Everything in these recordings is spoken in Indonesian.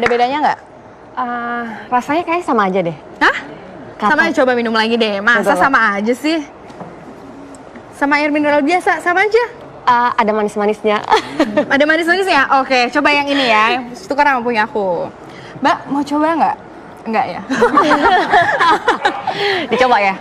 Ada bedanya nggak? Rasanya kayak sama aja deh. Hah? Sama aja, coba minum lagi deh. Masa sama aja sih? Sama air mineral biasa, sama aja? Ada manis-manisnya. Ada manis-manisnya? Oke, coba yang ini ya. Tukar sama punya aku. Mbak, mau coba nggak? Enggak ya? Dicoba ya?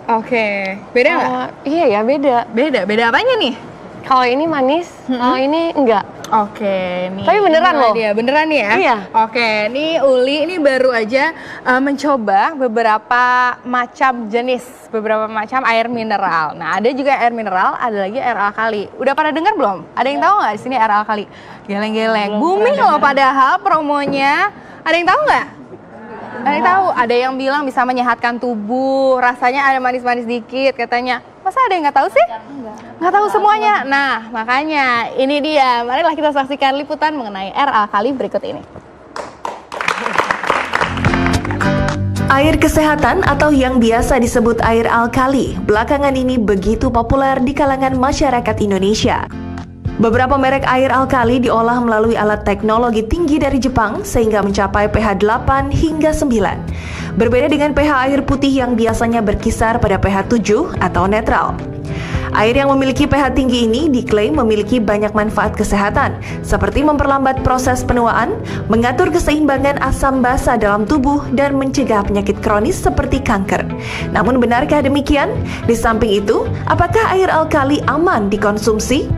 Oke, beda nggak? Iya ya, beda. Beda apanya nih? Kalau ini manis, kalau ini enggak. Oke, nih. Tapi beneran loh. Dia beneran ya? Iya. Oke, nih Uli ini baru aja mencoba beberapa macam jenis, beberapa macam air mineral. Nah, ada juga air mineral, ada lagi air alkali. Udah pada dengar belum? Ada yang tahu nggak di sini air alkali? Geleng-geleng. Booming loh padahal promonya. Ada yang tahu nggak? Ada yang tahu? Ada yang bilang bisa menyehatkan tubuh, rasanya ada manis-manis dikit katanya. Masa ada yang nggak tahu sih? Nggak tahu semuanya. Nah, makanya ini dia. Marilah kita saksikan liputan mengenai air alkali berikut ini. Air kesehatan atau yang biasa disebut air alkali, belakangan ini begitu populer di kalangan masyarakat Indonesia. Beberapa merek air alkali diolah melalui alat teknologi tinggi dari Jepang sehingga mencapai pH 8 hingga 9. Berbeda dengan pH air putih yang biasanya berkisar pada pH 7 atau netral. Air yang memiliki pH tinggi ini diklaim memiliki banyak manfaat kesehatan, seperti memperlambat proses penuaan, mengatur keseimbangan asam basa dalam tubuh, dan mencegah penyakit kronis seperti kanker. Namun benarkah demikian? Di samping itu, apakah air alkali aman dikonsumsi?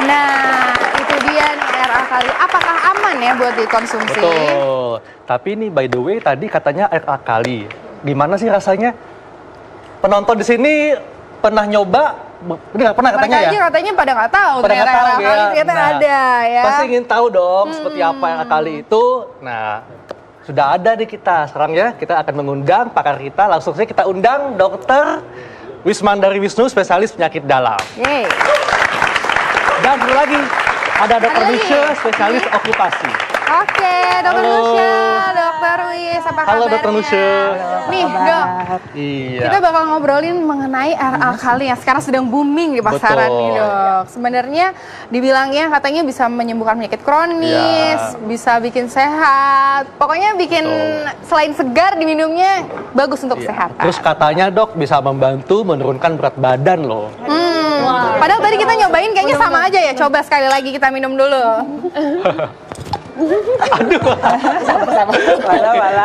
Nah, itu dia nih air alkali. Apakah aman ya buat dikonsumsi? Betul. Tapi ini by the way tadi katanya air alkali. Gimana sih rasanya? Penonton di sini pernah nyoba? Ini nggak pernah katanya Mereka ya? aja katanya pada nggak tahu. Pada nggak tahu air alkali ternyata ada ya. Pasti ingin tahu dong seperti apa air alkali itu. Nah, sudah ada di kita. Sekarang ya kita akan mengundang pakar kita. Langsung saja kita undang Dr. Wismandari Wisnu, spesialis penyakit dalam. Yeay. Dan satu lagi ada Dr. lagi? Nusya, spesialis okupasi. Oke, Dr. Nusya, Dr. Wis, apa kabarnya? Halo Dr. Nusya. Nih, Dok. Iya. Kita bakal ngobrolin mengenai air alkali yang sekarang sedang booming di pasaran Betul. nih, Dok. Sebenarnya dibilangnya katanya bisa menyembuhkan penyakit kronis, bisa bikin sehat. Pokoknya bikin selain segar diminumnya bagus untuk kesehatan. Terus katanya dok bisa membantu menurunkan berat badan loh. Padahal tadi kita nyobain kayaknya sama aja ya. Coba sekali lagi kita minum dulu.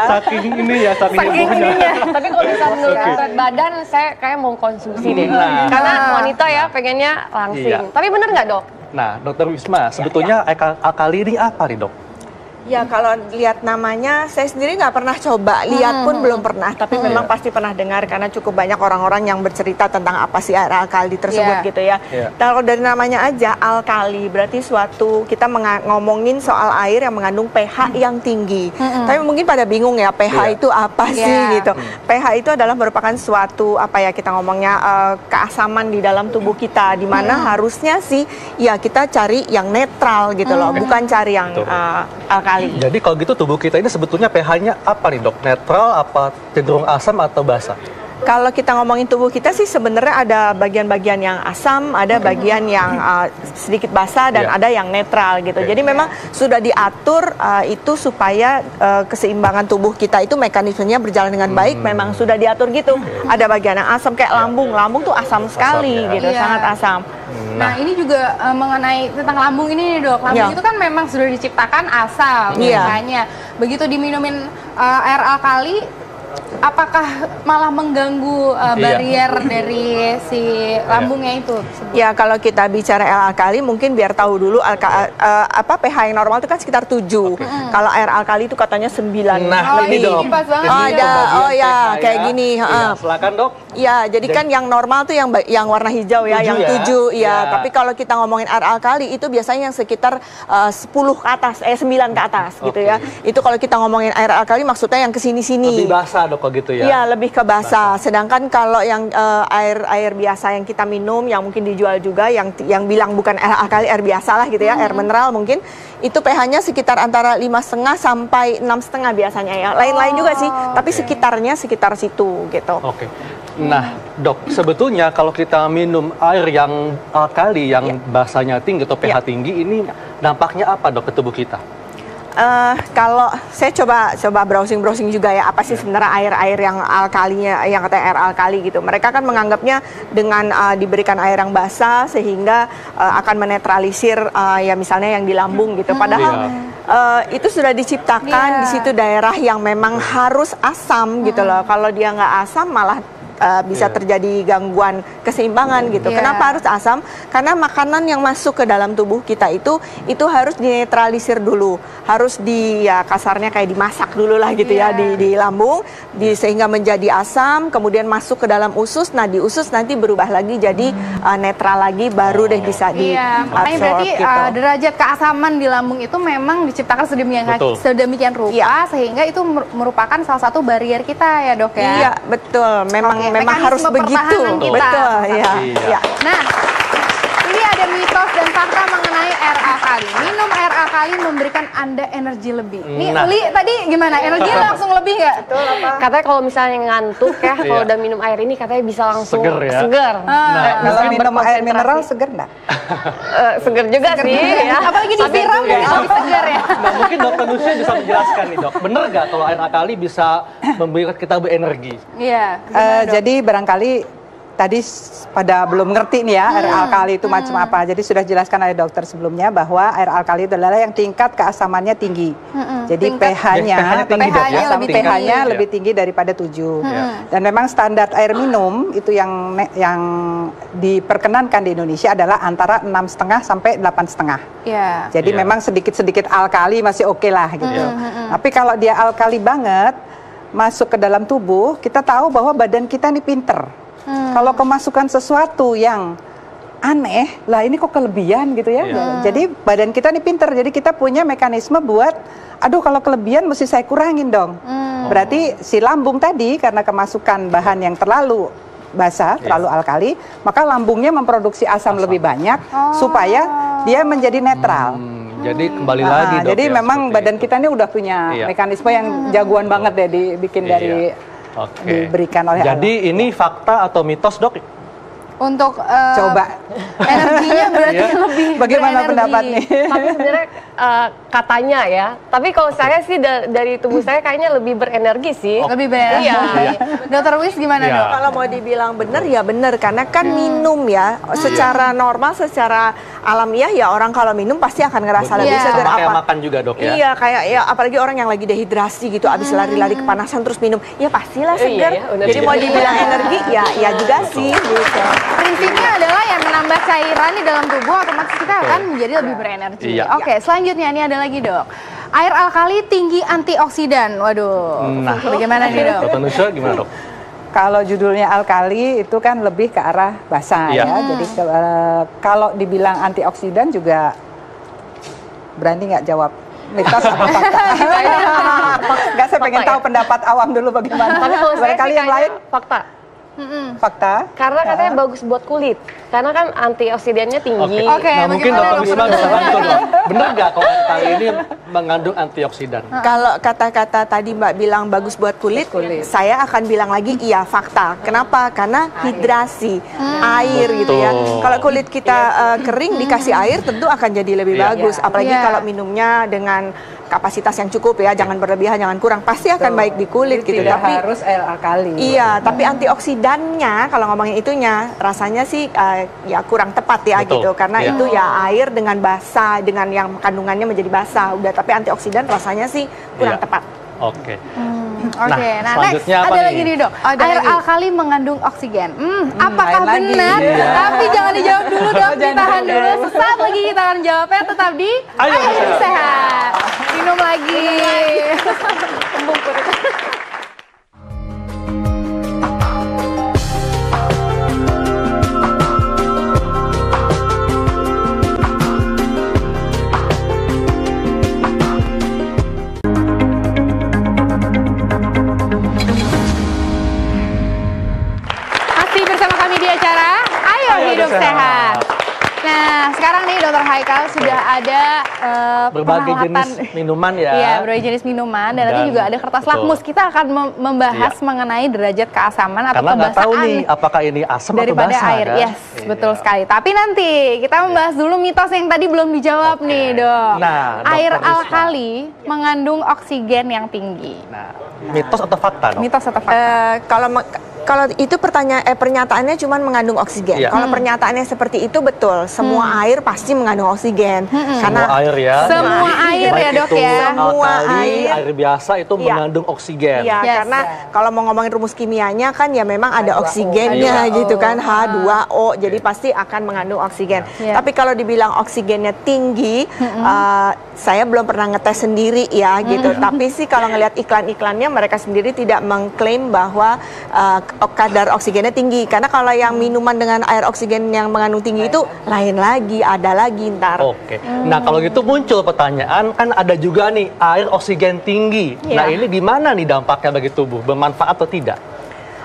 Saking ini ya, saking hebohnya. Tapi kalau bisa menurunkan berat badan, saya kayak mau konsumsi deh. Nah. Karena wanita ya pengennya langsing. Iya. Tapi bener nggak, Dok? Nah, Dokter Wisma, sebetulnya alkali ini apa nih dok? Ya kalau lihat namanya, saya sendiri nggak pernah coba, lihat pun belum pernah. Tapi memang pasti pernah dengar karena cukup banyak orang-orang yang bercerita tentang apa sih air alkali tersebut gitu ya. Kalau dari namanya aja alkali, berarti suatu kita ngomongin soal air yang mengandung pH yang tinggi. Tapi mungkin pada bingung ya pH itu apa sih gitu. pH itu adalah merupakan suatu apa ya kita ngomongnya keasaman di dalam tubuh kita, di mana harusnya sih ya kita cari yang netral gitu loh, bukan cari yang alkali. Jadi kalau gitu tubuh kita ini sebetulnya pH-nya apa nih dok? Netral, apa cenderung asam atau basa? Kalau kita ngomongin tubuh kita sih sebenarnya ada bagian-bagian yang asam, ada bagian yang sedikit basah dan ada yang netral gitu. Jadi memang sudah diatur itu supaya keseimbangan tubuh kita itu mekanismenya berjalan dengan baik. Memang sudah diatur gitu. Ada bagian yang asam kayak lambung. Lambung tuh asam sekali gitu, sangat asam. Nah, ini juga mengenai tentang lambung ini nih, Dok. Lambung itu kan memang sudah diciptakan asam makanya. Begitu diminumin air alkali, apakah malah mengganggu barrier dari si lambungnya itu? Ya kalau kita bicara air alkali mungkin biar tahu dulu pH yang normal itu kan sekitar 7. Kalau air alkali itu katanya 9. Nah, ini dok. Pas banget. Kayak gini. Silakan dok. Ya, jadi kan yang normal tuh yang warna hijau ya, yang 7 ya. Tapi kalau kita ngomongin air alkali itu biasanya yang sekitar 10 ke atas, 9 ke atas gitu ya. Itu kalau kita ngomongin air alkali maksudnya yang kesini-sini. Lebih basah dok kalau gitu ya? Iya, lebih ke basah. Sedangkan kalau yang air biasa yang kita minum, yang mungkin dijual juga, yang bilang bukan air alkali, air biasa lah gitu ya, air mineral mungkin, itu pH-nya sekitar antara 5,5 sampai 6,5 biasanya ya. Lain-lain juga sih, tapi sekitarnya sekitar situ gitu. Oke. Nah, Dok, sebetulnya kalau kita minum air yang alkali, yang basanya tinggi atau pH tinggi, ini dampaknya apa dok ke tubuh kita? Kalau saya coba browsing juga ya, apa sih sebenarnya air yang alkalinya, yang katanya air alkali gitu. Mereka kan menganggapnya dengan diberikan air yang basah sehingga akan menetralisir ya misalnya yang di lambung gitu. Padahal itu sudah diciptakan di situ daerah yang memang harus asam gitu loh. Kalau dia nggak asam malah bisa terjadi gangguan keseimbangan gitu. Kenapa harus asam? Karena makanan yang masuk ke dalam tubuh kita itu harus dinetralisir dulu, harus ya kasarnya kayak dimasak dulu lah gitu ya di lambung, sehingga menjadi asam, kemudian masuk ke dalam usus. Nah di usus nanti berubah lagi jadi netral lagi, baru deh bisa makanya berarti gitu. Derajat keasaman di lambung itu memang diciptakan sedemikian rupa sehingga itu merupakan salah satu barrier kita ya dok ya. Iya betul, memang harus begitu. Betul, ya. Nah, ini ada mitos dan fakta mengenai air alkali. Minum air alkali memberikan Anda energi lebih. Nih, Uli tadi gimana? Energi langsung lebih nggak? Katanya kalau misalnya ngantuk ya, kalau udah minum air ini katanya bisa langsung seger. Kalau minum air mineral seger nggak? Seger juga sih ya. Apalagi disiram jadi lebih segar ya. Nah, mungkin dokter Nusia bisa menjelaskan nih dok, bener nggak kalau air alkali bisa memberikan kita berenergi? Iya. Jadi barangkali tadi pada belum ngerti nih ya air alkali itu macam apa. Jadi sudah jelaskan oleh dokter sebelumnya bahwa air alkali itu adalah yang tingkat keasamannya tinggi. Jadi pH-nya lebih tinggi daripada 7. Dan memang standar air minum itu yang diperkenankan di Indonesia adalah antara 6,5 sampai 8,5. Jadi memang sedikit-sedikit alkali masih oke lah gitu. Tapi kalau dia alkali banget masuk ke dalam tubuh, kita tahu bahwa badan kita ini pinter. Kalau kemasukan sesuatu yang aneh, lah ini kok kelebihan gitu ya. Jadi badan kita ini pinter, jadi kita punya mekanisme buat, aduh kalau kelebihan mesti saya kurangin dong. Berarti si lambung tadi karena kemasukan bahan yang terlalu basah, terlalu alkali, maka lambungnya memproduksi asam lebih banyak supaya dia menjadi netral. Jadi kembali lagi dok. Jadi memang badan kita ini udah punya mekanisme yang jagoan banget deh dibikin dari diberikan oleh Jadi ini fakta atau mitos dok? Untuk coba energinya berarti lebih. Bagaimana pendapat nih? Tapi sebenarnya katanya ya. Tapi kalau saya sih dari tubuh saya kayaknya lebih berenergi sih. Lebih berenergi. Iya. Dokter Wis gimana dok? Kalau mau dibilang benar ya benar, karena kan minum ya secara normal, secara alamiah ya orang kalau minum pasti akan ngerasa lebih segar. Kayak makan juga dok ya? Iya, kayak ya apalagi orang yang lagi dehidrasi gitu, abis lari-lari kepanasan terus minum, ya pastilah segar. Jadi mau dibilang energi ya juga sih gitu. Prinsipnya adalah yang menambah cairan di dalam tubuh otomatis kita akan menjadi lebih berenergi. Oke, selanjutnya ini ada lagi dok. Air alkali tinggi antioksidan. Waduh, bagaimana nih dok? Dokter Nusia gimana dok? Kalau judulnya alkali itu kan lebih ke arah basah ya. Jadi kalau dibilang antioksidan juga berani nggak jawab mitos apa fakta? Nggak, saya pengen tahu pendapat awam dulu bagaimana. Tapi kalau saya barangkali yang lain fakta. Fakta? Karena katanya bagus buat kulit. Karena kan antioksidannya tinggi. Nah mungkin dokter Wisma bisa bantu dong. Bener nggak kalau kali ini mengandung antioksidan? Kalau kata-kata tadi Mbak bilang bagus buat kulit, saya akan bilang lagi iya fakta. Kenapa? Karena hidrasi, air gitu ya. Kalau kulit kita kering dikasih air tentu akan jadi lebih bagus. Apalagi kalau minumnya dengan kapasitas yang cukup ya, jangan berlebihan, jangan kurang. Pasti akan baik di kulit gitu. Tidak Tapi harus air alkali. iya, tapi antioksidannya kalau ngomongin itunya rasanya sih ya kurang tepat ya gitu. Karena itu ya air dengan basah, dengan yang kandungannya menjadi basah. Udah, tapi antioksidan rasanya sih kurang tepat. Oke, nah next selanjutnya apa ada nih? lagi nih dok. Air alkali mengandung oksigen. Apakah benar? Tapi jangan dijawab dulu dong, ditahan dulu. Sesaat lagi kita akan jawabnya, tetap di Ayo Hidup Sehat. Minum lagi. Masih bersama kami di acara Ayo Hidup Sehat. Nah, sekarang nih nih Dokter Haikal sudah ada berbagai peralatan. jenis minuman ya. Iya, berbagai jenis minuman dan nanti juga ada kertas lakmus. Kita akan membahas mengenai derajat keasaman atau karena nggak kebasaan tahu nih apakah ini asam atau daripada basa air. kan? Yes, betul sekali. Tapi nanti kita membahas dulu mitos yang tadi belum dijawab nih, Dok. Nah, air Dr. Risma. alkali mengandung oksigen yang tinggi. Nah, mitos atau fakta, Dok? Mitos atau fakta? Kalau itu pernyataannya cuma mengandung oksigen. Iya. Kalau pernyataannya seperti itu betul, semua air pasti mengandung oksigen. Semua air ya. Semua air ya, Baik Dok itu ya. Semua alkali, air. air biasa itu Iya. mengandung oksigen. Iya, Yes. karena kalau mau ngomongin rumus kimianya kan ya memang ada oksigennya H2O. gitu kan, H2O, jadi pasti akan mengandung oksigen. Iya. Tapi kalau dibilang oksigennya tinggi, saya belum pernah ngetes sendiri ya gitu. Tapi sih kalau ngelihat iklan-iklannya mereka sendiri tidak mengklaim bahwa kadar oksigennya tinggi. Karena kalau yang minuman dengan air oksigen yang mengandung tinggi itu lain lagi, ada lagi ntar. Oke. Nah, kalau gitu muncul pertanyaan, kan ada juga nih air oksigen tinggi. Iya. Nah, ini di mana nih dampaknya bagi tubuh? Bermanfaat atau tidak?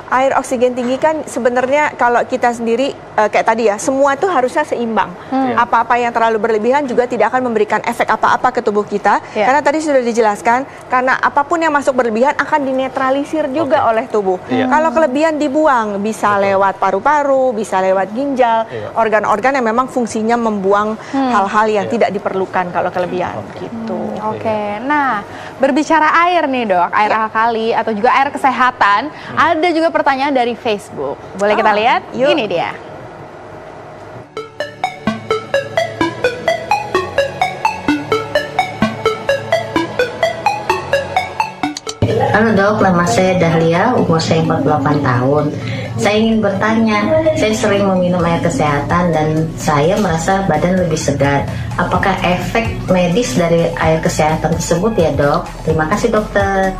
Air oksigen tinggi kan sebenarnya kalau kita sendiri kayak tadi ya, semua itu harusnya seimbang. Apa-apa yang terlalu berlebihan juga tidak akan memberikan efek apa-apa ke tubuh kita. Yeah. Karena tadi sudah dijelaskan, karena apapun yang masuk berlebihan akan dinetralisir juga oleh tubuh. Kalau kelebihan dibuang, bisa lewat paru-paru, bisa lewat ginjal, organ-organ yang memang fungsinya membuang hal-hal yang tidak diperlukan kalau kelebihan gitu. Oke, nah berbicara air nih Dok, air alkali atau juga air kesehatan, ada juga pertanyaan dari Facebook. Boleh kita lihat? yuk. Ini dia. Halo dok, nama saya Dahlia, umur saya 48 tahun. Saya ingin bertanya, saya sering meminum air kesehatan dan saya merasa badan lebih segar. Apakah efek medis dari air kesehatan tersebut ya dok? Terima kasih dokter.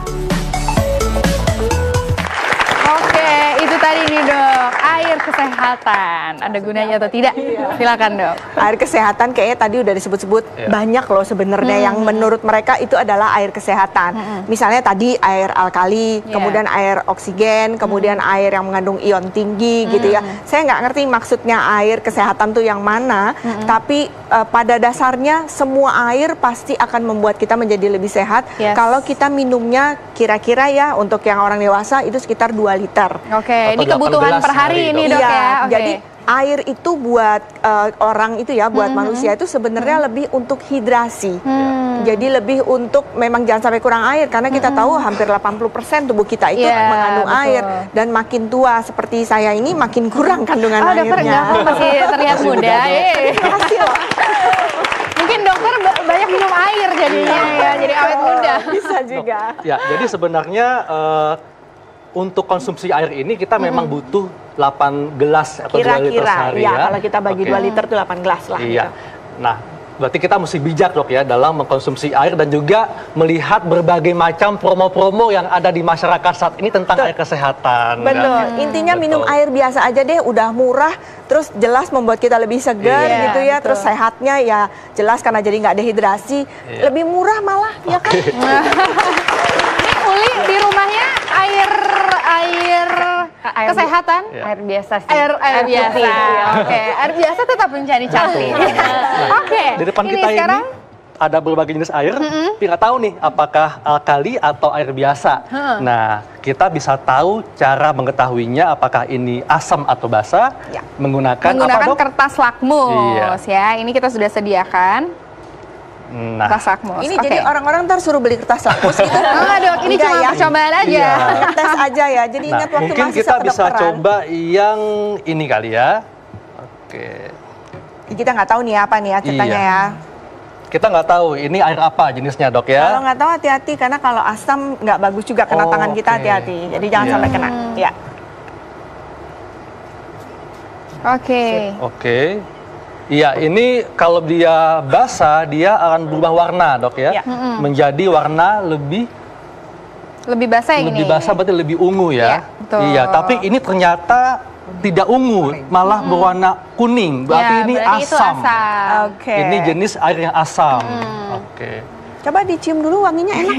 Oke, itu tadi nih Dok, air kesehatan. Ada gunanya atau tidak? Silakan Dok. Air kesehatan kayaknya tadi udah disebut-sebut banyak loh sebenarnya yang menurut mereka itu adalah air kesehatan. Misalnya tadi air alkali, kemudian air oksigen, kemudian air yang mengandung ion tinggi gitu ya. Saya nggak ngerti maksudnya air kesehatan tuh yang mana, tapi pada dasarnya semua air pasti akan membuat kita menjadi lebih sehat. Yes. Kalau kita minumnya kira-kira ya untuk yang orang dewasa itu sekitar 2 liter. Oke, ini Atau kebutuhan 18 per hari hari, ini Dok. Dok Iya, ya. Oke. jadi air itu buat orang itu ya, buat manusia itu sebenarnya lebih untuk hidrasi. Jadi lebih untuk memang jangan sampai kurang air karena kita tahu hampir 80% tubuh kita itu Iya, mengandung betul. air dan makin tua seperti saya ini makin kurang kandungan Oh dokter airnya. enggak, masih terlihat muda. Makasih loh. Mungkin dokter banyak minum air jadinya ya, jadi awet muda. Bisa juga. Ya, jadi sebenarnya untuk konsumsi air ini kita memang butuh 8 gelas atau 2 liter Kira-kira sehari ya, ya. kalau kita bagi Oke. 2 liter itu 8 gelas lah. Iya. Gitu. Nah, berarti kita mesti bijak Dok ya dalam mengkonsumsi air dan juga melihat berbagai macam promo-promo yang ada di masyarakat saat ini tentang air kesehatan. Betul. Intinya minum air biasa aja deh, udah murah, terus jelas membuat kita lebih segar Iya, gitu ya. betul. Terus sehatnya ya jelas karena jadi nggak dehidrasi, lebih murah malah ya kan. Ini Uli di rumahnya air kesehatan. Air biasa sih. Air biasa. putih, iya. Oke, air biasa tetap mencari cantik. Oke. Di depan ini kita sekarang ini ada berbagai jenis air, tapi nggak tahu nih apakah alkali atau air biasa. Nah, kita bisa tahu cara mengetahuinya apakah ini asam atau basa menggunakan apa Dok? kertas lakmus ya. Ini kita sudah sediakan Nah, kertas lakmus. Ini Oke. jadi orang-orang ntar suruh beli kertas lakmus gitu. Enggak dok, ini Enggak cuma ya? percobaan aja. Iya. Tes aja ya. Jadi nah, ingat waktu mungkin masih kita bisa kedokteran. coba yang ini kali ya. Oke. Kita nggak tahu nih apa nih ya ceritanya Iya. ya. Kita nggak tahu ini air apa jenisnya Dok ya. Kalau nggak tahu hati-hati karena kalau asam nggak bagus juga kena Oh, tangan kita, oke. hati-hati. Jadi jangan Iya. sampai kena. Ya. Oke. Oke. Iya, ini kalau dia basah, dia akan berubah warna, Dok ya. Iya. Menjadi warna lebih Lebih basah yang lebih ini. basah berarti lebih ungu Iya, ya. betul. Iya, tapi ini ternyata tidak ungu, malah berwarna kuning. Berarti Ya, ini berarti itu asam. asam. Oke. Ini jenis air yang asam. Oke. Coba dicium dulu wanginya enak.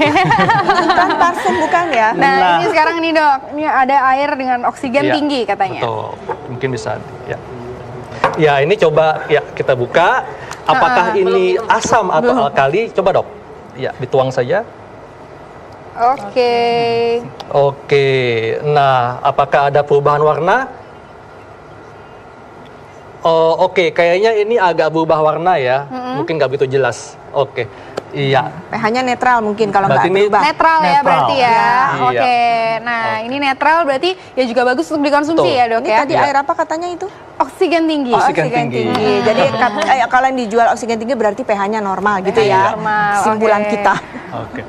Bukan parfum bukan ya? Nah, Nah. ini sekarang nih dok, ini ada air dengan oksigen Iya, tinggi katanya. Betul. Mungkin bisa ya. Ya, ini coba ya kita buka. apakah ini asam atau alkali? Coba dok, ya dituang saja. Oke. Oke, nah apakah ada perubahan warna? Oh, oke, kayaknya ini agak berubah warna ya, mungkin nggak begitu jelas. Oke, iya. pH-nya netral mungkin kalau nggak Berarti ini berubah. Netral ya berarti ya. Iya. Oke. Nah, ini netral berarti ya juga bagus untuk dikonsumsi Betul. ya, Dok Ini ya. tadi air apa katanya itu? Oksigen tinggi. Oksigen tinggi. Jadi kalau yang dijual oksigen tinggi berarti pH-nya normal gitu ya. normal, Kesimpulan oke. kita. Oke.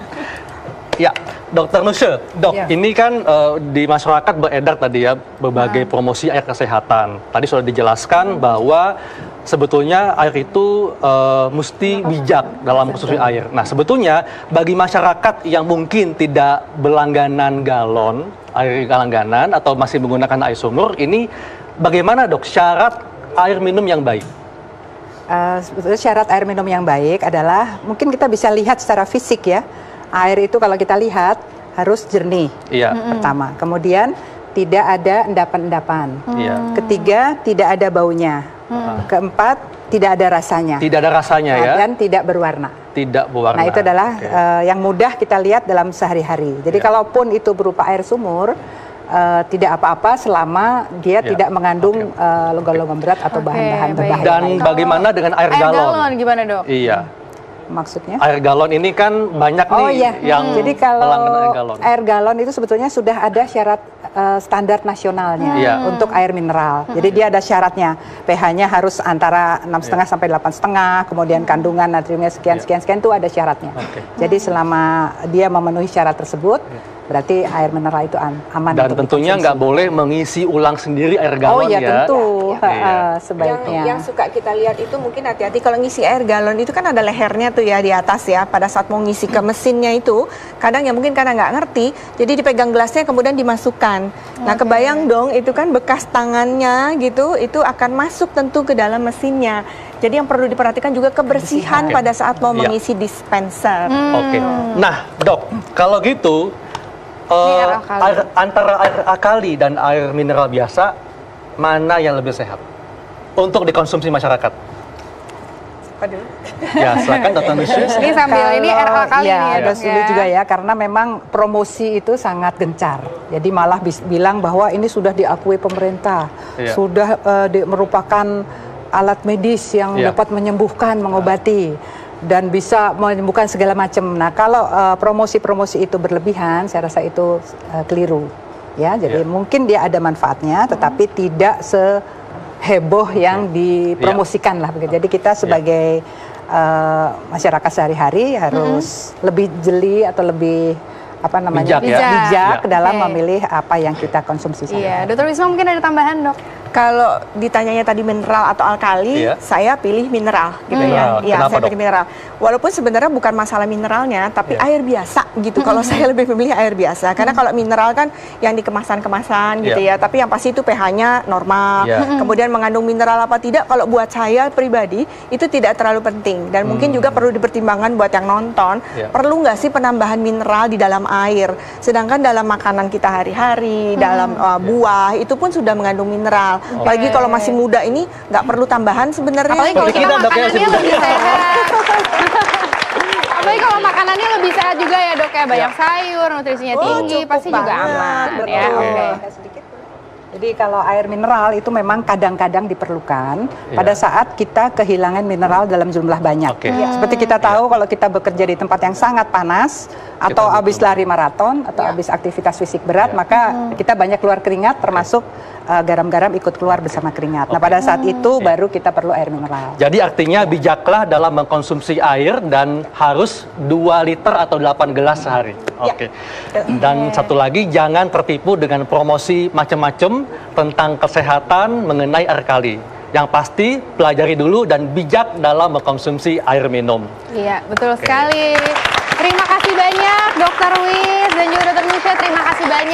Ya, Dokter Nusya, dok, ini kan di masyarakat beredar tadi ya berbagai promosi air kesehatan. Tadi sudah dijelaskan bahwa sebetulnya air itu mesti bijak dalam konsumsi air. Nah, sebetulnya bagi masyarakat yang mungkin tidak berlangganan galon, air langganan atau masih menggunakan air sumur, ini bagaimana dok syarat air minum yang baik? Sebetulnya syarat air minum yang baik adalah mungkin kita bisa lihat secara fisik ya. Air itu kalau kita lihat harus jernih. Iya. Pertama, kemudian tidak ada endapan-endapan. Iya. Ketiga, tidak ada baunya. Keempat, tidak ada rasanya. Tidak ada rasanya ya. Dan tidak berwarna. Tidak berwarna. Nah, itu adalah yang mudah kita lihat dalam sehari-hari. Jadi kalaupun itu berupa air sumur, tidak apa-apa selama dia tidak mengandung logam-logam berat atau bahan-bahan berbahaya. Dan bagaimana dengan air galon? Air galon gimana, Dok? Iya. Maksudnya? Air galon ini kan banyak nih yang jadi kalau pelanggan air galon itu sebetulnya sudah ada syarat standar nasionalnya untuk air mineral. Jadi dia ada syaratnya, pH-nya harus antara 6,5 sampai 8,5, kemudian kandungan natriumnya sekian itu ada syaratnya. Jadi selama dia memenuhi syarat tersebut, berarti air mineral itu aman. Dan tentunya nggak boleh mengisi ulang sendiri air galon ya. Tentu. Sebaiknya. Yang suka kita lihat itu mungkin hati-hati kalau ngisi air galon itu kan ada lehernya tuh ya di atas ya. Pada saat mau ngisi ke mesinnya itu, kadang ya mungkin karena nggak ngerti, jadi dipegang gelasnya kemudian dimasukkan. Nah, kebayang dong itu kan bekas tangannya gitu, itu akan masuk tentu ke dalam mesinnya. Jadi yang perlu diperhatikan juga kebersihan pada saat mau mengisi dispenser. Oke. Nah, dok, kalau gitu antara air alkali dan air mineral biasa, mana yang lebih sehat untuk dikonsumsi masyarakat? Aduh. Ya, silakan Dr. Nusya. Ini sambil ini air alkali nih ya, agak Dok sulit ya. juga ya, karena memang promosi itu sangat gencar. Jadi malah bilang bahwa ini sudah diakui pemerintah, sudah merupakan alat medis yang dapat menyembuhkan, mengobati, dan bisa menyembuhkan segala macam. Nah, kalau promosi-promosi itu berlebihan, saya rasa itu keliru. Ya, jadi mungkin dia ada manfaatnya, tetapi tidak seheboh yang dipromosikan lah. Jadi kita sebagai masyarakat sehari-hari harus lebih jeli atau lebih bijak dalam memilih apa yang kita konsumsi. Iya, Dr. Wisma mungkin ada tambahan, Dok? Kalau ditanyanya tadi mineral atau alkali, saya pilih mineral gitu ya. Iya, saya pilih mineral. Walaupun sebenarnya bukan masalah mineralnya, tapi air biasa gitu. Kalau saya lebih memilih air biasa, karena kalau mineral kan yang di kemasan-kemasan gitu ya. Tapi yang pasti itu pH-nya normal. Kemudian mengandung mineral apa tidak, kalau buat saya pribadi itu tidak terlalu penting. Dan mungkin juga perlu dipertimbangkan buat yang nonton, perlu nggak sih penambahan mineral di dalam air? Sedangkan dalam makanan kita hari-hari, dalam buah itu pun sudah mengandung mineral. Apalagi kalau masih muda ini nggak perlu tambahan sebenarnya. Apalagi kalau kita makanannya lebih sehat. Apalagi kalau makanannya lebih sehat juga ya, Dok ya, banyak sayur, nutrisinya tinggi, pasti juga aman ya. Jadi kalau air mineral itu memang kadang-kadang diperlukan pada saat kita kehilangan mineral dalam jumlah banyak. Seperti kita tahu kalau kita bekerja di tempat yang sangat panas atau habis lari maraton atau habis aktivitas fisik berat, maka kita banyak keluar keringat, termasuk garam-garam ikut keluar bersama keringat. Nah, pada saat itu baru kita perlu air mineral. Jadi artinya bijaklah dalam mengkonsumsi air dan harus 2 liter atau 8 gelas sehari. Dan satu lagi, jangan tertipu dengan promosi macam-macam tentang kesehatan mengenai air kali. Yang pasti pelajari dulu dan bijak dalam mengkonsumsi air minum. Iya, betul sekali. Terima kasih banyak Dr. Wis dan juga Dr. Nusya, terima kasih banyak.